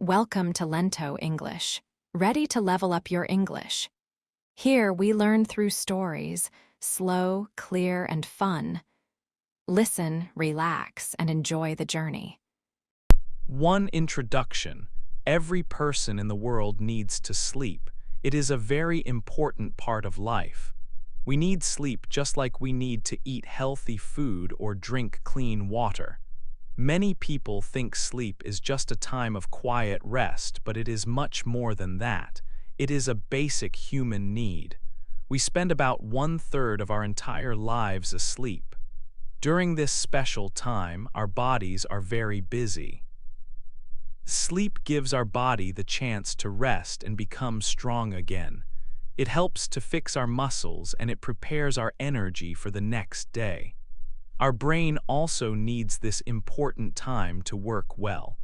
Welcome to Lento English. Ready to level up your English? Here we learn through stories, slow, clear, and fun. Listen, relax, and enjoy the journey. One introduction. Every person in the world needs to sleep. It is a very important part of life. We need sleep just like we need to eat healthy food or drink clean water. Many people think sleep is just a time of quiet rest, but it is much more than that. It is a basic human need. We spend about 1/3 of our entire lives asleep. During this special time, our bodies are very busy. Sleep gives our body the chance to rest and become strong again. It helps to fix our muscles and it prepares our energy for the next day. Our brain also needs this important time to work well.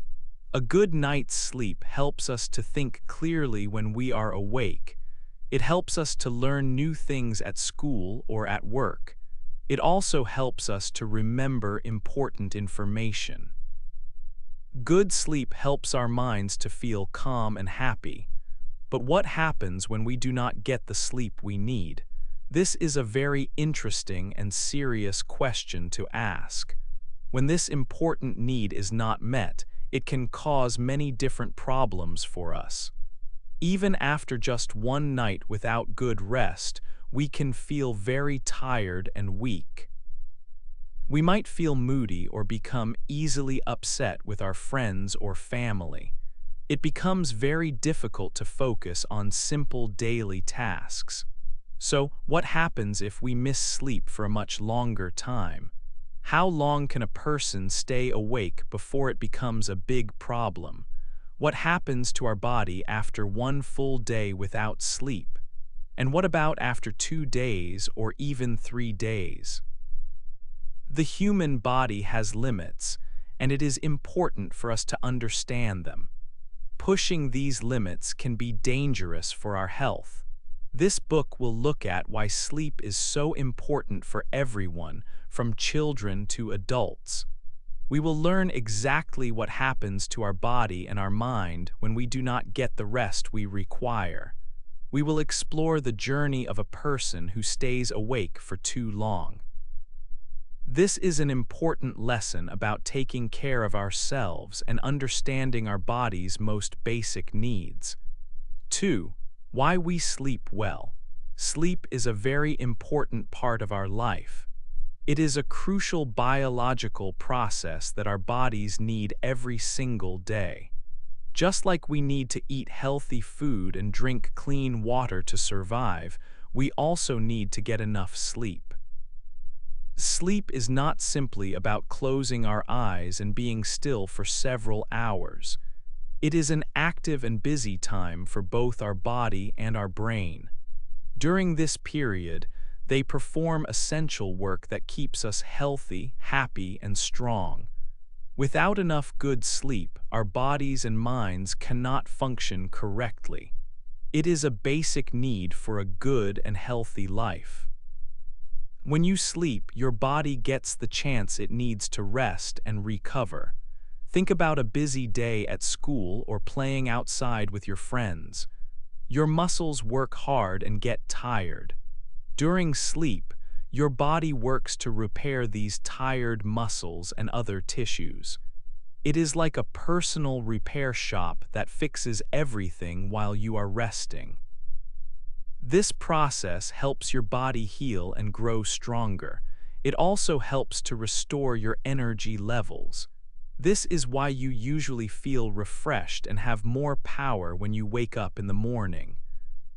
A good night's sleep helps us to think clearly when we are awake. It helps us to learn new things at school or at work. It also helps us to remember important information. Good sleep helps our minds to feel calm and happy. But what happens when we do not get the sleep we need? This is a very interesting and serious question to ask. When this important need is not met, it can cause many different problems for us. Even after just one night without good rest, we can feel very tired and weak. We might feel moody or become easily upset with our friends or family. It becomes very difficult to focus on simple daily tasks. So, what happens if we miss sleep for a much longer time? How long can a person stay awake before it becomes a big problem? What happens to our body after one full day without sleep? And what about after 2 days or even 3 days? The human body has limits, and it is important for us to understand them. Pushing these limits can be dangerous for our health. This book will look at why sleep is so important for everyone, from children to adults. We will learn exactly what happens to our body and our mind when we do not get the rest we require. We will explore the journey of a person who stays awake for too long. This is an important lesson about taking care of ourselves and understanding our body's most basic needs. 2. Why we sleep well. Sleep is a very important part of our life. It is a crucial biological process that our bodies need every single day. Just like we need to eat healthy food and drink clean water to survive, we also need to get enough sleep. Sleep is not simply about closing our eyes and being still for several hours. It is an active and busy time for both our body and our brain. During this period, they perform essential work that keeps us healthy, happy, and strong. Without enough good sleep, our bodies and minds cannot function correctly. It is a basic need for a good and healthy life. When you sleep, your body gets the chance it needs to rest and recover. Think about a busy day at school or playing outside with your friends. Your muscles work hard and get tired. During sleep, your body works to repair these tired muscles and other tissues. It is like a personal repair shop that fixes everything while you are resting. This process helps your body heal and grow stronger. It also helps to restore your energy levels. This is why you usually feel refreshed and have more power when you wake up in the morning.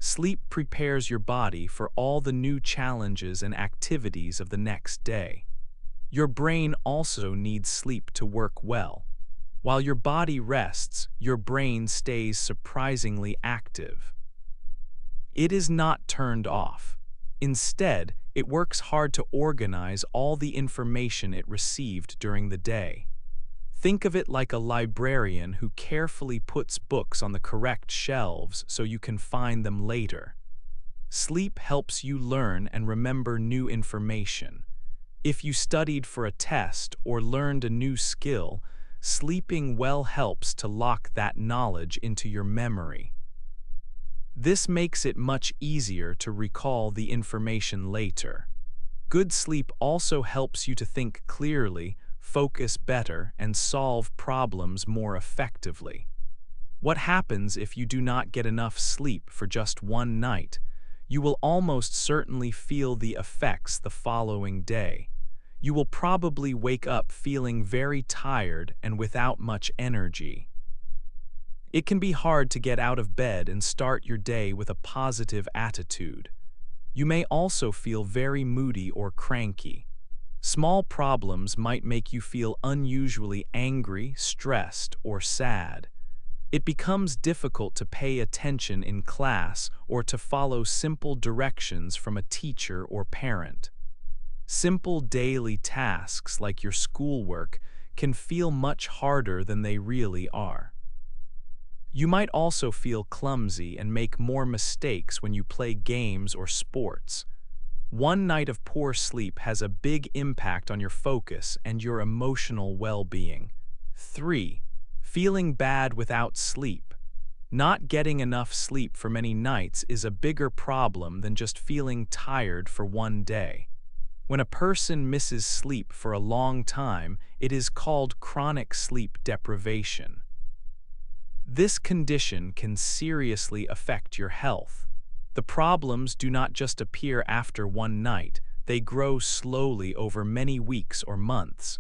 Sleep prepares your body for all the new challenges and activities of the next day. Your brain also needs sleep to work well. While your body rests, your brain stays surprisingly active. It is not turned off. Instead, it works hard to organize all the information it received during the day. Think of it like a librarian who carefully puts books on the correct shelves so you can find them later. Sleep helps you learn and remember new information. If you studied for a test or learned a new skill, sleeping well helps to lock that knowledge into your memory. This makes it much easier to recall the information later. Good sleep also helps you to think clearly, focus better, and solve problems more effectively. What happens if you do not get enough sleep for just one night? You will almost certainly feel the effects the following day. You will probably wake up feeling very tired and without much energy. It can be hard to get out of bed and start your day with a positive attitude. You may also feel very moody or cranky. Small problems might make you feel unusually angry, stressed, or sad. It becomes difficult to pay attention in class or to follow simple directions from a teacher or parent. Simple daily tasks like your schoolwork can feel much harder than they really are. You might also feel clumsy and make more mistakes when you play games or sports. One night of poor sleep has a big impact on your focus and your emotional well-being. 3. Feeling bad without sleep. Not getting enough sleep for many nights is a bigger problem than just feeling tired for one day. When a person misses sleep for a long time, it is called chronic sleep deprivation. This condition can seriously affect your health. The problems do not just appear after one night, they grow slowly over many weeks or months.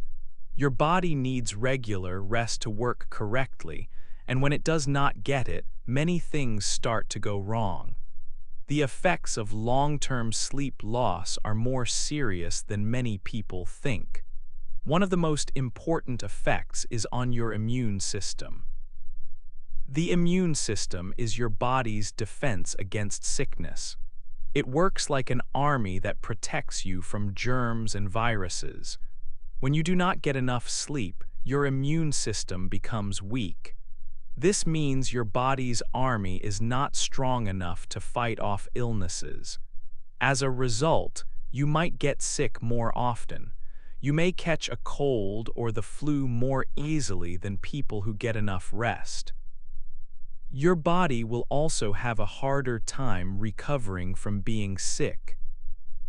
Your body needs regular rest to work correctly, and when it does not get it, many things start to go wrong. The effects of long-term sleep loss are more serious than many people think. One of the most important effects is on your immune system. The immune system is your body's defense against sickness. It works like an army that protects you from germs and viruses. When you do not get enough sleep, your immune system becomes weak. This means your body's army is not strong enough to fight off illnesses. As a result, you might get sick more often. You may catch a cold or the flu more easily than people who get enough rest. Your body will also have a harder time recovering from being sick.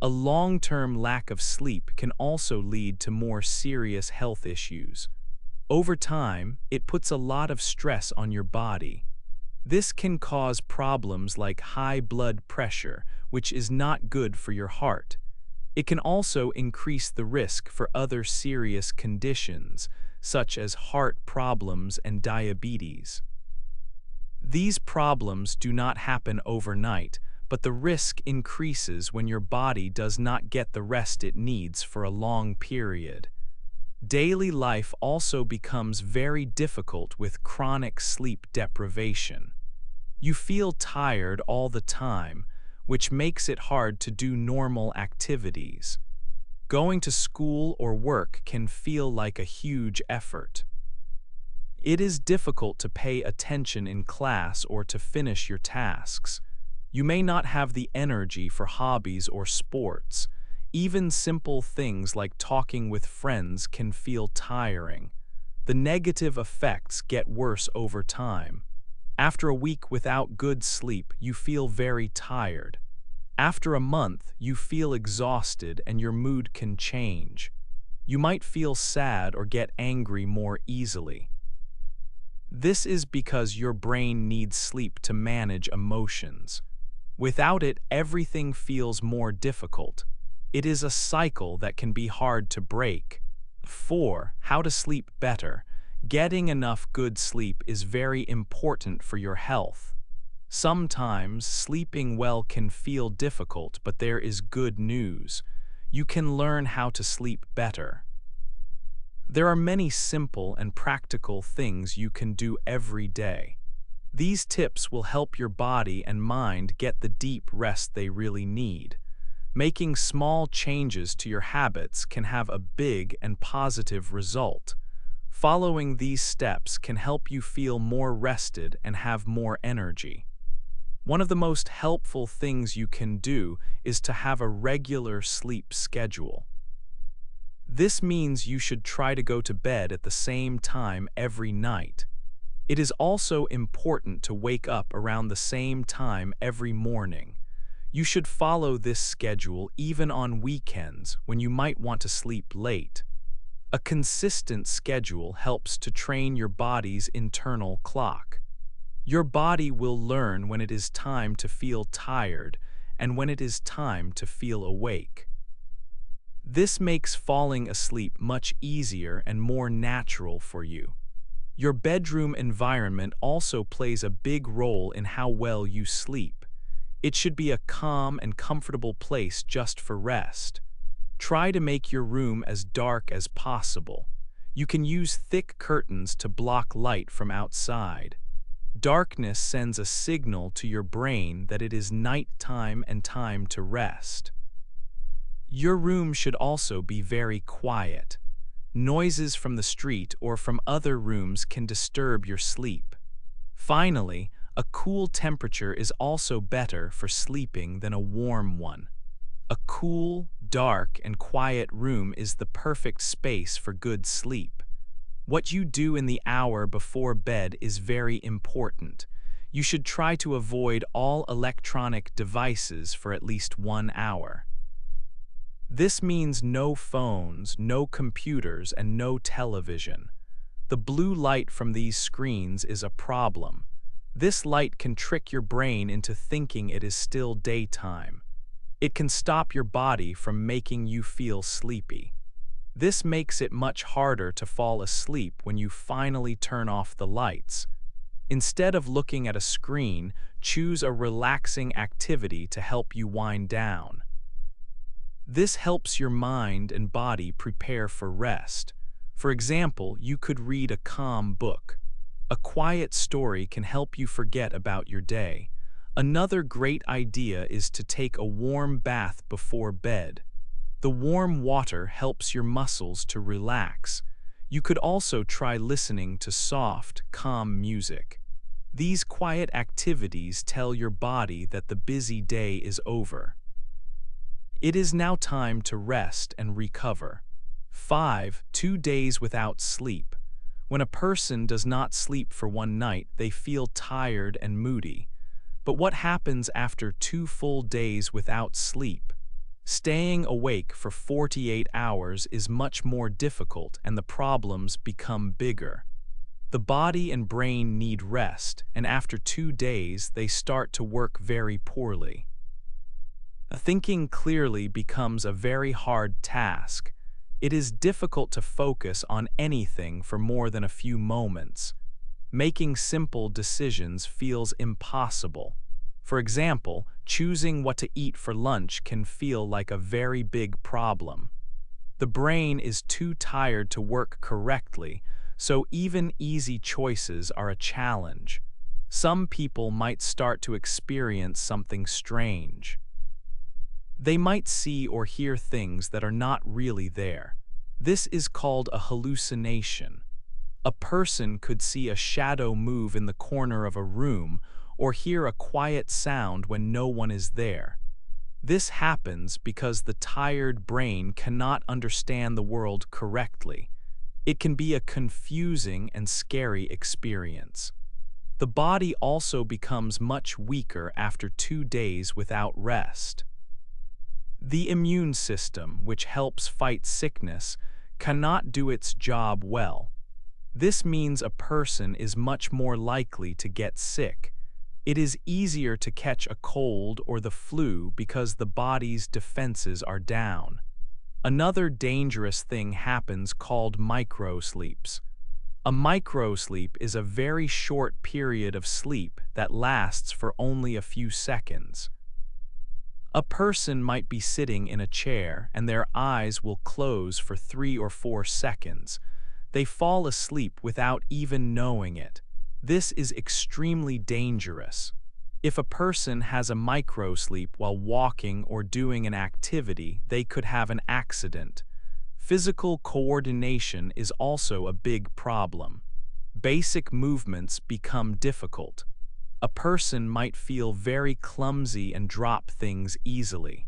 A long-term lack of sleep can also lead to more serious health issues. Over time, it puts a lot of stress on your body. This can cause problems like high blood pressure, which is not good for your heart. It can also increase the risk for other serious conditions, such as heart problems and diabetes. These problems do not happen overnight, but the risk increases when your body does not get the rest it needs for a long period. Daily life also becomes very difficult with chronic sleep deprivation. You feel tired all the time, which makes it hard to do normal activities. Going to school or work can feel like a huge effort. It is difficult to pay attention in class or to finish your tasks. You may not have the energy for hobbies or sports. Even simple things like talking with friends can feel tiring. The negative effects get worse over time. After a week without good sleep, you feel very tired. After a month, you feel exhausted and your mood can change. You might feel sad or get angry more easily. This is because your brain needs sleep to manage emotions. Without it, everything feels more difficult. It is a cycle that can be hard to break. 4. How to sleep better. Getting enough good sleep is very important for your health. Sometimes sleeping well can feel difficult, but there is good news. You can learn how to sleep better. There are many simple and practical things you can do every day. These tips will help your body and mind get the deep rest they really need. Making small changes to your habits can have a big and positive result. Following these steps can help you feel more rested and have more energy. One of the most helpful things you can do is to have a regular sleep schedule. This means you should try to go to bed at the same time every night. It is also important to wake up around the same time every morning. You should follow this schedule even on weekends when you might want to sleep late. A consistent schedule helps to train your body's internal clock. Your body will learn when it is time to feel tired and when it is time to feel awake. This makes falling asleep much easier and more natural for you. Your bedroom environment also plays a big role in how well you sleep. It should be a calm and comfortable place just for rest. Try to make your room as dark as possible. You can use thick curtains to block light from outside. Darkness sends a signal to your brain that it is nighttime and time to rest. Your room should also be very quiet. Noises from the street or from other rooms can disturb your sleep. Finally, a cool temperature is also better for sleeping than a warm one. A cool, dark, and quiet room is the perfect space for good sleep. What you do in the hour before bed is very important. You should try to avoid all electronic devices for at least 1 hour. This means no phones, no computers, and no television. The blue light from these screens is a problem. This light can trick your brain into thinking it is still daytime. It can stop your body from making you feel sleepy. This makes it much harder to fall asleep when you finally turn off the lights. Instead of looking at a screen, choose a relaxing activity to help you wind down. This helps your mind and body prepare for rest. For example, you could read a calm book. A quiet story can help you forget about your day. Another great idea is to take a warm bath before bed. The warm water helps your muscles to relax. You could also try listening to soft, calm music. These quiet activities tell your body that the busy day is over. It is now time to rest and recover. 2 days without sleep. When a person does not sleep for one night, they feel tired and moody. But what happens after 2 full days without sleep? Staying awake for 48 hours is much more difficult and the problems become bigger. The body and brain need rest, and after 2 days, they start to work very poorly. Thinking clearly becomes a very hard task. It is difficult to focus on anything for more than a few moments. Making simple decisions feels impossible. For example, choosing what to eat for lunch can feel like a very big problem. The brain is too tired to work correctly, so even easy choices are a challenge. Some people might start to experience something strange. They might see or hear things that are not really there. This is called a hallucination. A person could see a shadow move in the corner of a room or hear a quiet sound when no one is there. This happens because the tired brain cannot understand the world correctly. It can be a confusing and scary experience. The body also becomes much weaker after 2 days without rest. The immune system, which helps fight sickness, cannot do its job well. This means a person is much more likely to get sick. It is easier to catch a cold or the flu because the body's defenses are down. Another dangerous thing happens called microsleeps. A microsleep is a very short period of sleep that lasts for only a few seconds. A person might be sitting in a chair and their eyes will close for 3 or 4 seconds. They fall asleep without even knowing it. This is extremely dangerous. If a person has a microsleep while walking or doing an activity, they could have an accident. Physical coordination is also a big problem. Basic movements become difficult. A person might feel very clumsy and drop things easily.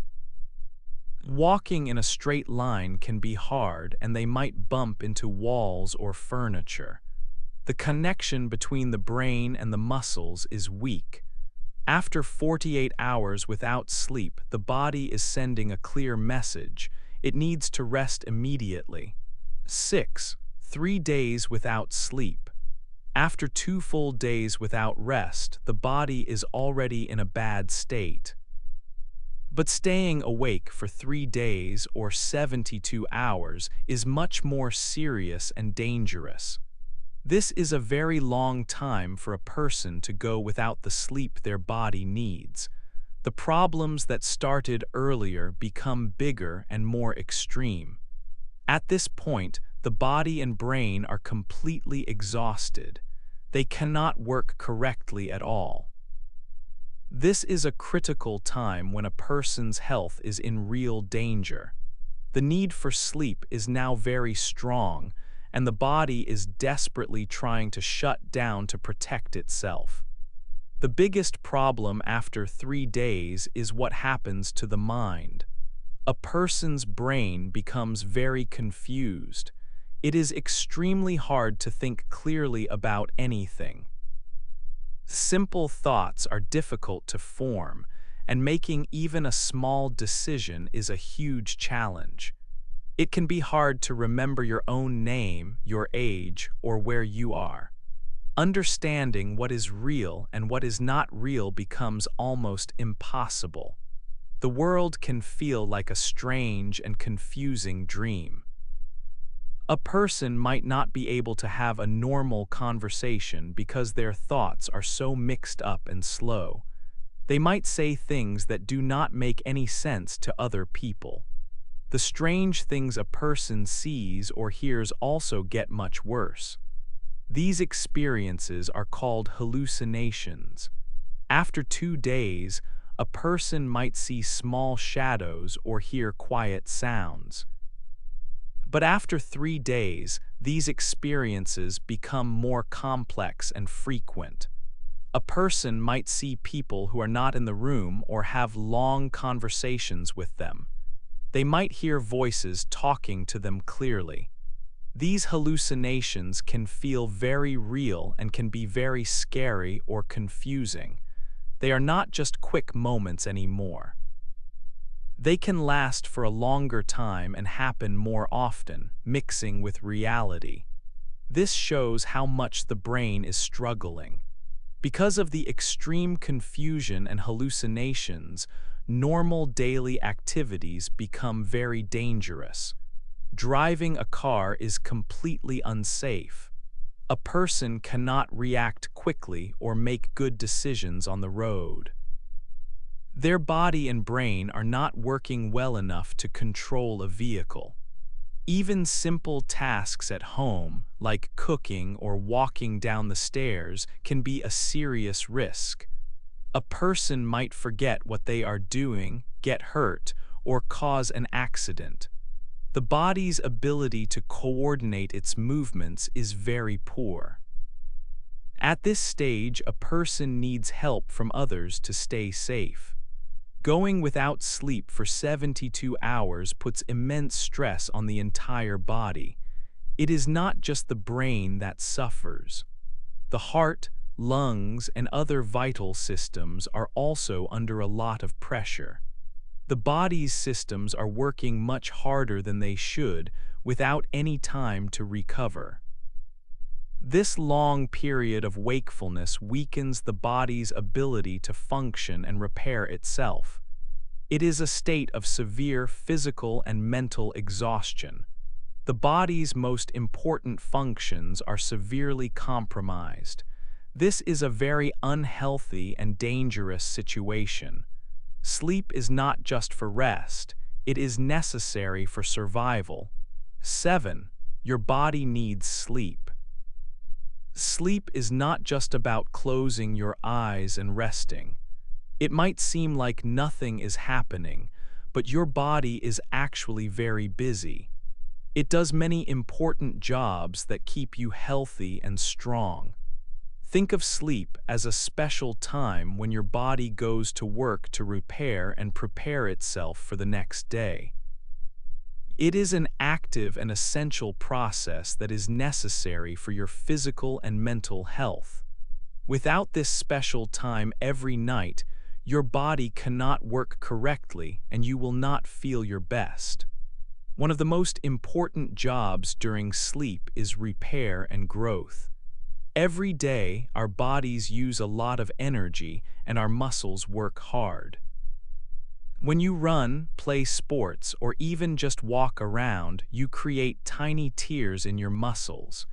Walking in a straight line can be hard, and they might bump into walls or furniture. The connection between the brain and the muscles is weak. After 48 hours without sleep, the body is sending a clear message. It needs to rest immediately. 6. 3 days without sleep. After 2 full days without rest, the body is already in a bad state. But staying awake for 3 days or 72 hours is much more serious and dangerous. This is a very long time for a person to go without the sleep their body needs. The problems that started earlier become bigger and more extreme. At this point, the body and brain are completely exhausted. They cannot work correctly at all. This is a critical time when a person's health is in real danger. The need for sleep is now very strong, and the body is desperately trying to shut down to protect itself. The biggest problem after 3 days is what happens to the mind. A person's brain becomes very confused. It is extremely hard to think clearly about anything. Simple thoughts are difficult to form, and making even a small decision is a huge challenge. It can be hard to remember your own name, your age, or where you are. Understanding what is real and what is not real becomes almost impossible. The world can feel like a strange and confusing dream. A person might not be able to have a normal conversation because their thoughts are so mixed up and slow. They might say things that do not make any sense to other people. The strange things a person sees or hears also get much worse. These experiences are called hallucinations. After 2 days, a person might see small shadows or hear quiet sounds. But after 3 days, these experiences become more complex and frequent. A person might see people who are not in the room or have long conversations with them. They might hear voices talking to them clearly. These hallucinations can feel very real and can be very scary or confusing. They are not just quick moments anymore. They can last for a longer time and happen more often, mixing with reality. This shows how much the brain is struggling. Because of the extreme confusion and hallucinations, normal daily activities become very dangerous. Driving a car is completely unsafe. A person cannot react quickly or make good decisions on the road. Their body and brain are not working well enough to control a vehicle. Even simple tasks at home, like cooking or walking down the stairs, can be a serious risk. A person might forget what they are doing, get hurt, or cause an accident. The body's ability to coordinate its movements is very poor. At this stage, a person needs help from others to stay safe. Going without sleep for 72 hours puts immense stress on the entire body. It is not just the brain that suffers. The heart, lungs, and other vital systems are also under a lot of pressure. The body's systems are working much harder than they should without any time to recover. This long period of wakefulness weakens the body's ability to function and repair itself. It is a state of severe physical and mental exhaustion. The body's most important functions are severely compromised. This is a very unhealthy and dangerous situation. Sleep is not just for rest, it is necessary for survival. 7. Your body needs sleep. Sleep is not just about closing your eyes and resting. It might seem like nothing is happening, but your body is actually very busy. It does many important jobs that keep you healthy and strong. Think of sleep as a special time when your body goes to work to repair and prepare itself for the next day. It is an active and essential process that is necessary for your physical and mental health. Without this special time every night, your body cannot work correctly and you will not feel your best. One of the most important jobs during sleep is repair and growth. Every day, our bodies use a lot of energy and our muscles work hard. When you run, play sports, or even just walk around, you create tiny tears in your muscles.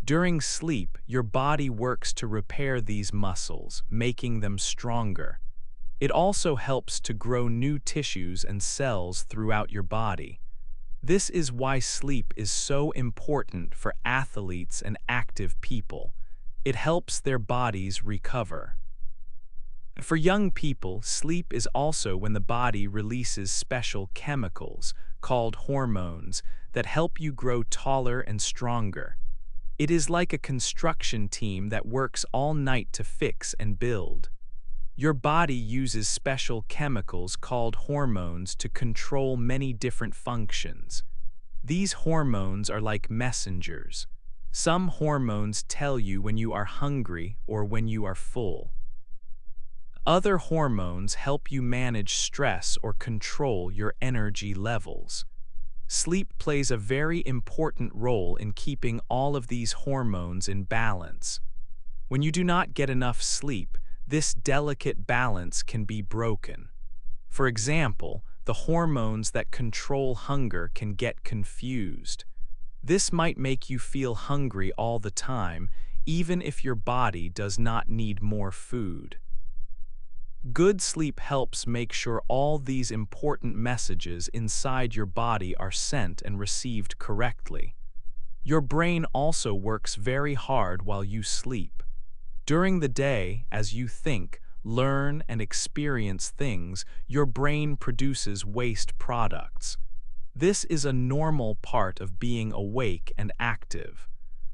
During sleep, your body works to repair these muscles, making them stronger. It also helps to grow new tissues and cells throughout your body. This is why sleep is so important for athletes and active people. It helps their bodies recover. For young people, sleep is also when the body releases special chemicals, called hormones, that help you grow taller and stronger. It is like a construction team that works all night to fix and build. Your body uses special chemicals called hormones to control many different functions. These hormones are like messengers. Some hormones tell you when you are hungry or when you are full. Other hormones help you manage stress or control your energy levels. Sleep plays a very important role in keeping all of these hormones in balance. When you do not get enough sleep, this delicate balance can be broken. For example, the hormones that control hunger can get confused. This might make you feel hungry all the time, even if your body does not need more food. Good sleep helps make sure all these important messages inside your body are sent and received correctly. Your brain also works very hard while you sleep. During the day, as you think, learn, and experience things, your brain produces waste products. This is a normal part of being awake and active.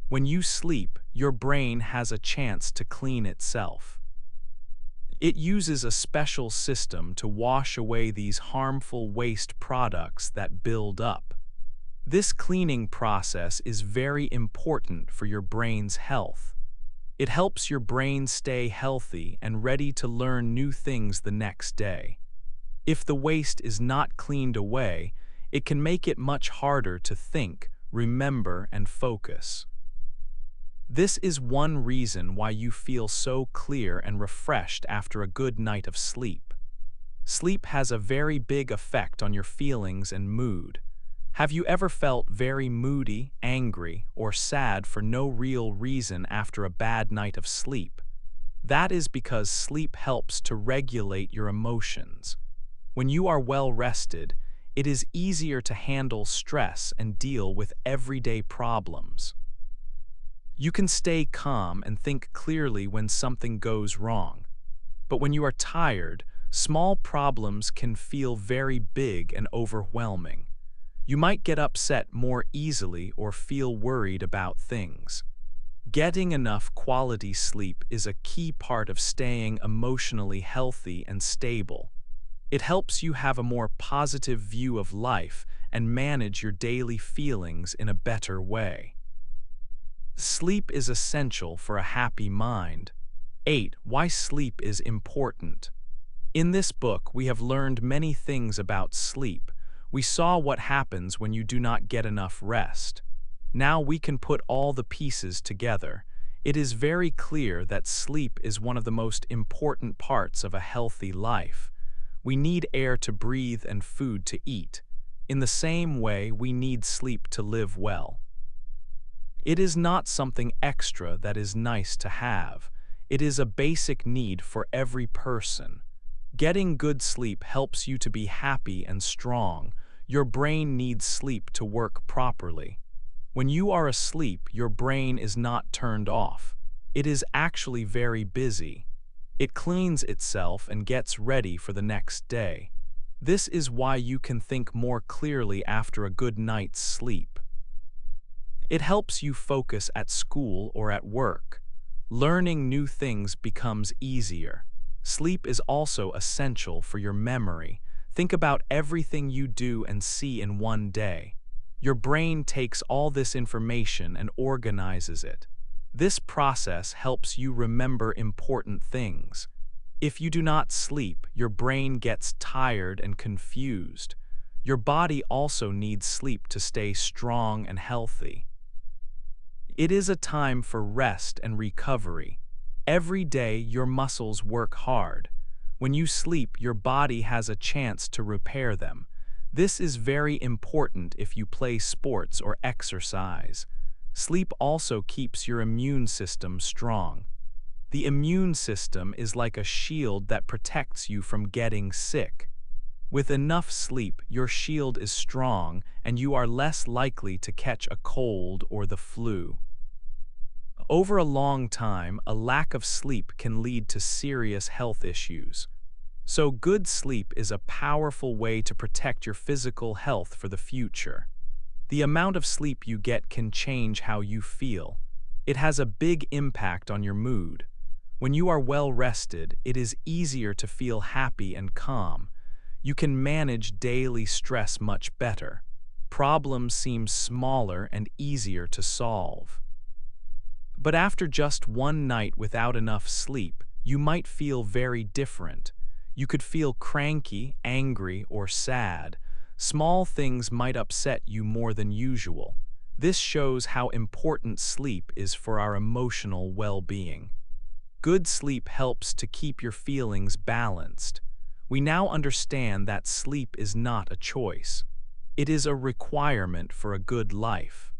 When you sleep, your brain has a chance to clean itself. It uses a special system to wash away these harmful waste products that build up. This cleaning process is very important for your brain's health. It helps your brain stay healthy and ready to learn new things the next day. If the waste is not cleaned away, it can make it much harder to think, remember, and focus. This is one reason why you feel so clear and refreshed after a good night of sleep. Sleep has a very big effect on your feelings and mood. Have you ever felt very moody, angry, or sad for no real reason after a bad night of sleep? That is because sleep helps to regulate your emotions. When you are well rested, it is easier to handle stress and deal with everyday problems. You can stay calm and think clearly when something goes wrong. But when you are tired, small problems can feel very big and overwhelming. You might get upset more easily or feel worried about things. Getting enough quality sleep is a key part of staying emotionally healthy and stable. It helps you have a more positive view of life and manage your daily feelings in a better way. Sleep is essential for a happy mind. 8. Why sleep is important. In this book, we have learned many things about sleep. We saw what happens when you do not get enough rest. Now we can put all the pieces together. It is very clear that sleep is one of the most important parts of a healthy life. We need air to breathe and food to eat. In the same way, we need sleep to live well. It is not something extra that is nice to have. It is a basic need for every person. Getting good sleep helps you to be happy and strong. Your brain needs sleep to work properly. When you are asleep, your brain is not turned off. It is actually very busy. It cleans itself and gets ready for the next day. This is why you can think more clearly after a good night's sleep. It helps you focus at school or at work. Learning new things becomes easier. Sleep is also essential for your memory. Think about everything you do and see in one day. Your brain takes all this information and organizes it. This process helps you remember important things. If you do not sleep, your brain gets tired and confused. Your body also needs sleep to stay strong and healthy. It is a time for rest and recovery. Every day, your muscles work hard. When you sleep, your body has a chance to repair them. This is very important if you play sports or exercise. Sleep also keeps your immune system strong. The immune system is like a shield that protects you from getting sick. With enough sleep, your shield is strong and you are less likely to catch a cold or the flu. Over a long time, a lack of sleep can lead to serious health issues. So good sleep is a powerful way to protect your physical health for the future. The amount of sleep you get can change how you feel. It has a big impact on your mood. When you are well rested, it is easier to feel happy and calm. You can manage daily stress much better. Problems seem smaller and easier to solve. But after just one night without enough sleep, you might feel very different. You could feel cranky, angry, or sad. Small things might upset you more than usual. This shows how important sleep is for our emotional well-being. Good sleep helps to keep your feelings balanced. We now understand that sleep is not a choice. It is a requirement for a good life.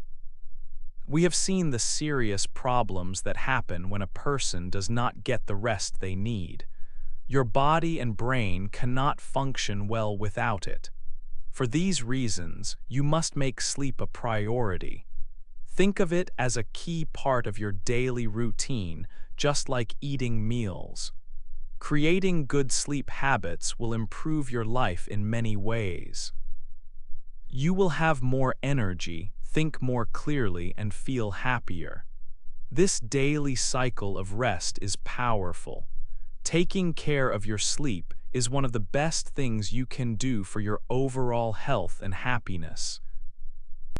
We have seen the serious problems that happen when a person does not get the rest they need. Your body and brain cannot function well without it. For these reasons, you must make sleep a priority. Think of it as a key part of your daily routine, just like eating meals. Creating good sleep habits will improve your life in many ways. You will have more energy, think more clearly, and feel happier. This daily cycle of rest is powerful. Taking care of your sleep is one of the best things you can do for your overall health and happiness.